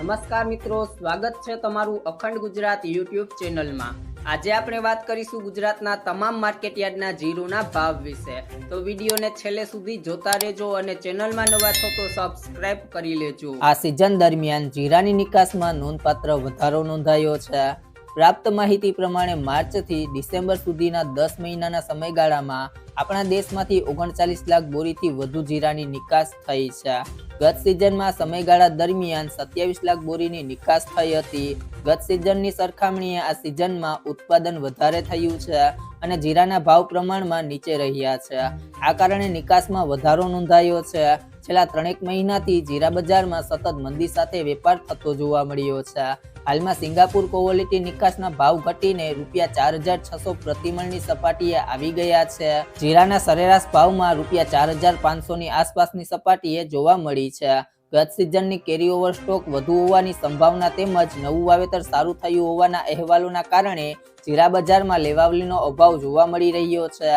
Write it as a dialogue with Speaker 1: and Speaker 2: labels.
Speaker 1: નમસ્કાર મિત્રો, સ્વાગત છે તમારું અખંડ ગુજરાત યુટ્યુબ ચેનલમાં। આજે આપણે વાત કરીશું ગુજરાતના તમામ માર્કેટયાર્ડના જીરુના ભાવ વિશે। તો વિડીયોને છેલ્લે સુધી જોતા રહેજો અને ચેનલમાં નવા છો તો સબસ્ક્રાઇબ કરી લેજો। આ સિઝન દરમિયાન જીરાની નિકાસમાં નોંધપાત્ર વધારો નોંધાયો છે। પ્રાપ્ત માહિતી પ્રમાણે માર્ચથી ડિસેમ્બર સુધીના 10 મહિનાના સમયગાળામાં આપણા દેશમાંથી 39 લાખ બોરીથી વધુ જીરાની નિકાસ થઈ છે। ગત સિઝનમાં સમયગાળા દરમિયાન 27 લાખ બોરીની નિકાસ થઈ હતી। ગત સિઝનની સરખામણીએ આ સિઝનમાં ઉત્પાદન વધારે થયું છે અને જીરાના ભાવ પ્રમાણમાં નીચે રહ્યા છે। આ કારણે નિકાસમાં વધારો નોંધાયો છે। છેલ્લા 3 મહિનાથી જીરા બજારમાં સતત મંદી સાથે વેપાર થતો જોવા મળ્યો છે। હાલમાં સિંગાપુર ક્વોલિટી નિકાસના ભાવ ઘટીને ₹4,600 પ્રતિમણની સપાટીએ આવી ગયા છે। જીરાના સરેરાશ ભાવમાં ₹4,500ની આસપાસની સપાટીએ જોવા મળી છે। ગત સિઝનની કેરીઓવર સ્ટોક વધુ હોવાની સંભાવના તેમજ નવું વાવેતર સારું થયું હોવાના અહેવાલોના કારણે જીરા બજારમાં લેવાવલીનો અભાવ જોવા મળી રહ્યો છે।